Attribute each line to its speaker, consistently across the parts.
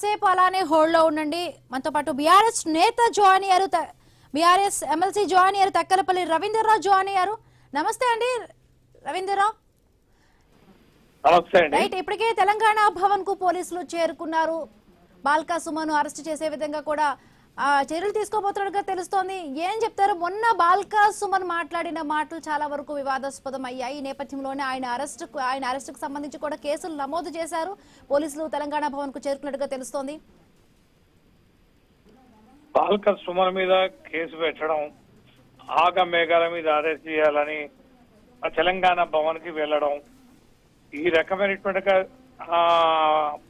Speaker 1: సేపు అలానే హోల్డ్ లో ఉండండి. మనతో పాటు బీఆర్ఎస్ నేత జాయిన్ అయ్యారు, బీఆర్ఎస్ ఎమ్మెల్సీ జాయిన్ అయ్యారు, తక్కలపల్లి రవీంద్రరావు జాయిన్ అయ్యారు. నమస్తే అండి రవీంద్రరావు. రైట్, ఇప్పటికే తెలంగాణ భవన్ కు పోలీసులు చేరుకున్నారు. బాల్కా సుమను అరెస్ట్ చేసే విధంగా కూడా చర్యలు తీసుకోబోతున్నట్టుగా తెలుస్తోంది. ఏం చెప్తారు? మొన్న బాల్కా సుమన్ మాట్లాడిన మాటలు చాలా వరకు వివాదాస్పదం అయ్యాయి. ఈ నేపథ్యంలోనే ఆయన అరెస్ట్ కు సంబంధించి కూడా కేసులు నమోదు చేశారు. పోలీసులు తెలంగాణ భవన్ కు చేరుకున్నట్టుగా తెలుస్తోంది.
Speaker 2: బాల్కా సుమన్ మీద కేసు పెట్టడం, ఆగ మేఘాల మీద అరెస్ట్ చేయాలని తెలంగాణ భవన్ కి వెళ్లడం, ఈ రకమైనటువంటి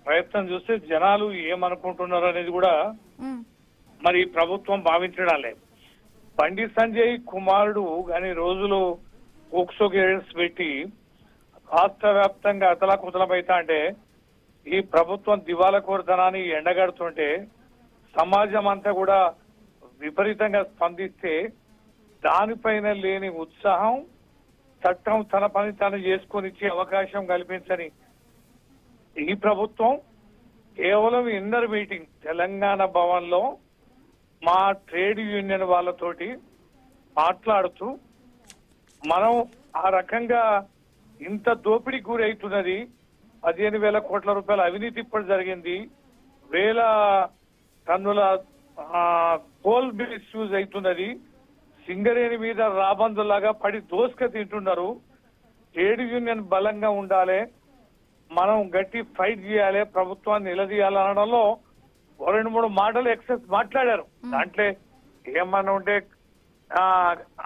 Speaker 2: ప్రయత్నం చూస్తే జనాలు ఏమనుకుంటున్నారు అనేది కూడా మరి ప్రభుత్వం భావించడం లేదు. బండి సంజయ్ కుమారుడు కానీ రోజులు పోక్సో కేసు పెట్టి రాష్ట్ర వ్యాప్తంగా అతలాకుతలమైతా అంటే ఈ ప్రభుత్వం దివాలా కోరుతనాన్ని ఎండగడుతుంటే సమాజం అంతా కూడా విపరీతంగా స్పందిస్తే దానిపైన లేని ఉత్సాహం, చట్టం తన పని తాను చేసుకొని ఇచ్చే అవకాశం కల్పించని ఈ ప్రభుత్వం కేవలం ఇన్నర్ మీటింగ్ తెలంగాణ భవన్ లో మా ట్రేడ్ యూనియన్ వాళ్ళతోటి మాట్లాడుతూ మనం ఆ రకంగా ఇంత దోపిడీకి గురి అవుతున్నది, 15,000 కోట్ల రూపాయల అవినీతి ఇప్పుడు జరిగింది, 1,000 టన్నుల కోల్ మిస్ యూజ్ అవుతున్నది, సింగరేణి మీద రాబందులాగా పడి దోసుక తింటున్నారు, ట్రేడ్ యూనియన్ బలంగా ఉండాలి, మనం గట్టి ఫైట్ చేయాలి, ప్రభుత్వాన్ని నిలదీయాలనడంలో 2-3 మాటలు ఎక్సెస్ మాట్లాడారు. దాంట్లో ఏమన్నా ఉంటే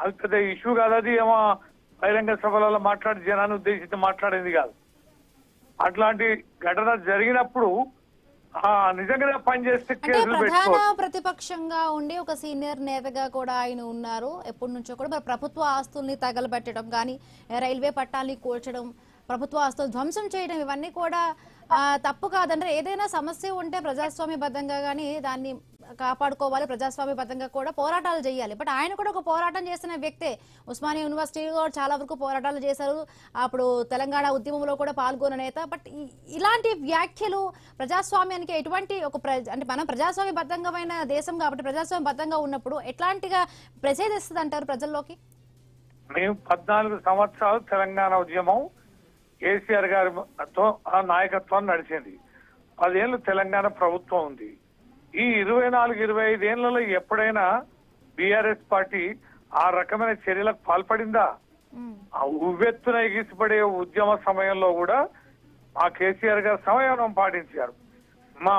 Speaker 2: అది పెద్ద ఇష్యూ కాదు, అది ఏమో బహిరంగ సభలలో మాట్లాడి జనాన్ని ఉద్దేశించి మాట్లాడేది కాదు. అట్లాంటి ఘటన జరిగినప్పుడు నిజంగానే పనిచేస్తే కేసులు
Speaker 1: ప్రధాన ప్రతిపక్షంగా ఉండి ఒక సీనియర్ నేతగా కూడా ఆయన ఉన్నారు. ఎప్పటి నుంచో కూడా మరి ప్రభుత్వ ఆస్తుల్ని తగలబెట్టడం కానీ, రైల్వే పట్టాలని కూల్చడం, ప్రభుత్వ ఆస్తులు ధ్వంసం చేయడం, ఇవన్నీ కూడా తప్పు కాదంటే ఏదైనా సమస్య ఉంటే ప్రజాస్వామ్యబద్ధంగా కానీ దాన్ని కాపాడుకోవాలి, ప్రజాస్వామ్యబద్ధంగా కూడా పోరాటాలు చేయాలి. బట్ ఆయన కూడా ఒక పోరాటం చేసిన వ్యక్తే. ఉస్మానియా యూనివర్సిటీలో చాలా వరకు పోరాటాలు చేశారు, అప్పుడు తెలంగాణ ఉద్యమంలో కూడా పాల్గొన్న నేత. బట్ ఇలాంటి వ్యాఖ్యలు ప్రజాస్వామ్యానికి ఎటువంటి అంటే మనం ప్రజాస్వామ్యబద్ధమైన దేశం కాబట్టి ప్రజాస్వామ్యబద్ధంగా ఉన్నప్పుడు ఎట్లాంటిగా ప్రెజర్ ఇస్తుంది అంటారు ప్రజల్లోకి?
Speaker 2: మేము 14 సంవత్సరాలు తెలంగాణ ఉద్యమం కేసీఆర్ గారితో నాయకత్వం నడిచింది. 10 ఏళ్ళు తెలంగాణ ప్రభుత్వం ఉంది. ఈ 24-25 ఏళ్లలో ఎప్పుడైనా బీఆర్ఎస్ పార్టీ ఆ రకమైన చర్యలకు పాల్పడిందా? ఉవ్వెత్తున ఎగిసిపడే ఉద్యమ సమయంలో కూడా మా కేసీఆర్ గారు సంయమనం పాటించారు. మా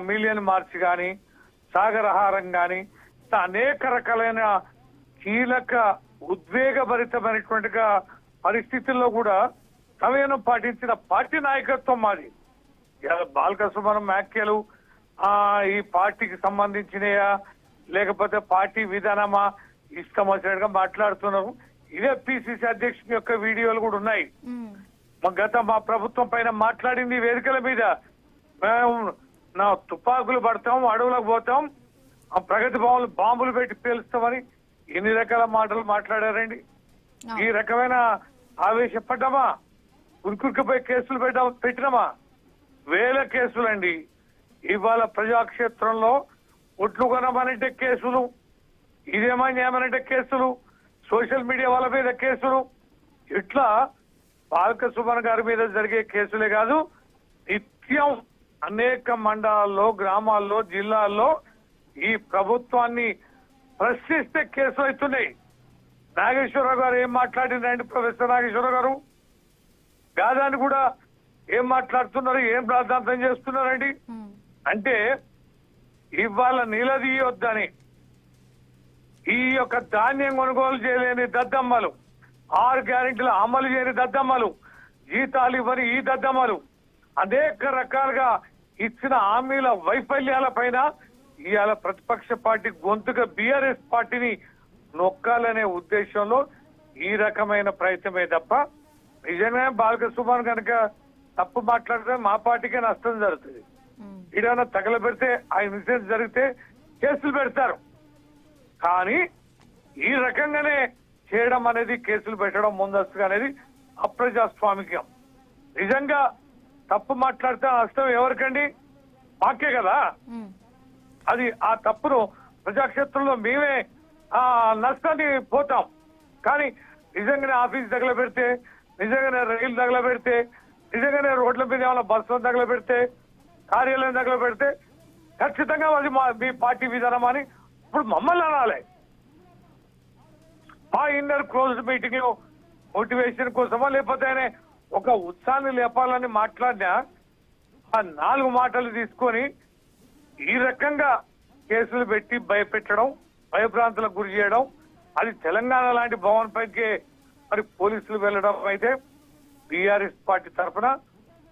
Speaker 2: మిలియన్ మార్చ్ గాని, సాగరహారం గాని, అనేక రకాలైన కీలక ఉద్వేగభరితమైనటువంటి పరిస్థితుల్లో కూడా సమయం పాటించిన పార్టీ నాయకత్వం మాది. బాల్కా సుమన్ వ్యాఖ్యలు ఈ పార్టీకి సంబంధించినయా లేకపోతే పార్టీ విధానమా ఇష్టం వచ్చినట్టుగా మాట్లాడుతున్నారు. ఇదే పిసిసి అధ్యక్షుని యొక్క వీడియోలు కూడా ఉన్నాయి. మా ప్రభుత్వం పైన మాట్లాడింది వేదికల మీద, మేము నా తుపాకులు పడతాం, అడవులకు పోతాం, ప్రగతి భవన్లు బాంబులు పెట్టి పేలుస్తామని ఎన్ని రకాల మాటలు మాట్లాడారండి. ఈ రకమైన ఆవేశపడ్డామా? ఉరికురికిపోయి కేసులు పెట్టినామా? 1000 కేసులండి. ఇవాళ ప్రజాక్షేత్రంలో ఒట్లు కొనమనంటే కేసులు, ఇదేమని ఏమనంటే కేసులు, సోషల్ మీడియా వాళ్ళ మీద కేసులు. ఇట్లా బాల్కా సుమన్ గారి మీద జరిగే కేసులే కాదు, నిత్యం అనేక మండలాల్లో, గ్రామాల్లో, జిల్లాల్లో ఈ ప్రభుత్వాన్ని ప్రశ్నిస్తే కేసులు అవుతున్నాయి. నాగేశ్వరరావు గారు ఏం మాట్లాడిందండి? ప్రొఫెసర్ నాగేశ్వరరావు గారు గాదాన్ని కూడా ఏం మాట్లాడుతున్నారు, ఏం ప్రాధాన్యత చేస్తున్నారండి? అంటే ఇవాళ నిలదీయొద్దని ఈ యొక్క ధాన్యం కొనుగోలు చేయలేని దద్దమ్మలు, 6 గ్యారెంటీలు అమలు చేయని దద్దమ్మలు, జీతాలు ఇవ్వని ఈ దద్దమ్మలు, అనేక రకాలుగా ఇచ్చిన హామీల వైఫల్యాల పైన ఇవాళ ప్రతిపక్ష పార్టీ గొంతుగా బీఆర్ఎస్ పార్టీని నొక్కాలనే ఉద్దేశంలో ఈ రకమైన ప్రయత్నమే తప్ప నిజంగా బాల్కా సుమన్ కనుక తప్పు మాట్లాడితే మా పార్టీకే నష్టం జరుగుతుంది. ఇడైనా తగలబెడితే ఆ ఇన్సిడెంట్ జరిగితే కేసులు పెడతారు. కానీ ఈ రకంగానే చేయడం అనేది, కేసులు పెట్టడం ముందస్తుగా అనేది అప్రజాస్వామికం. నిజంగా తప్పు మాట్లాడితే నష్టం ఎవరికండి? మాకే కదా. అది ఆ తప్పును ప్రజాక్షేత్రంలో మేమే నష్టాన్ని పోతాం. కానీ నిజంగానే ఆఫీస్ తగలబెడితే, నిజంగానే రైలు తగలబెడితే, నిజంగానే రోడ్ల మీద ఏమైనా బస్సులను తగలబెడితే, కార్యాలయం తగలబెడితే ఖచ్చితంగా అది మీ పార్టీ విధానం అని ఇప్పుడు మమ్మల్ని అనాలి. మా ఇన్నర్ క్లోజ్ మీటింగ్ లో మోటివేషన్ కోసమా లేకపోతే ఒక ఉత్సాహాన్ని లేపాలని మాట్లాడినా ఆ 4 మాటలు తీసుకొని ఈ రకంగా కేసులు పెట్టి భయపెట్టడం, భయభ్రాంతులకు గురి చేయడం, అది తెలంగాణ లాంటి భవన్ పైకి మరి పోలీసులు వెళ్ళడం అయితే బీఆర్ఎస్ పార్టీ తరఫున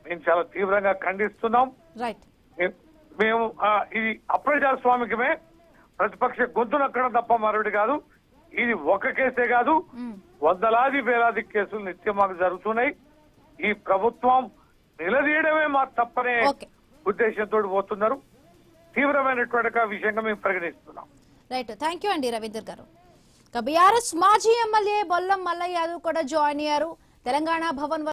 Speaker 2: మేము చాలా తీవ్రంగా ఖండిస్తున్నాం. మేము ఇది అప్రజాస్వామికమే, ప్రతిపక్ష గొంతు నక్కడం తప్ప మరొకటి కాదు. ఇది ఒక కేసే కాదు, వందలాది వేలాది కేసులు నిత్యం మాకు జరుగుతున్నాయి. ఈ ప్రభుత్వం నిలదీయడమే మా తప్పనే ఉద్దేశంతో పోతున్నారు. తీవ్రమైనటువంటి విషయంగా మేము పరిగణిస్తున్నాం.
Speaker 1: రైట్, థ్యాంక్ యూ అండి రవీందర్ గారు. బీఆర్ఎస్ మాజీ ఎమ్మెల్యే బొల్లం మల్లయ్య యాదవ్ కూడా జాయిన్ అయ్యారు. తెలంగాణ భవన్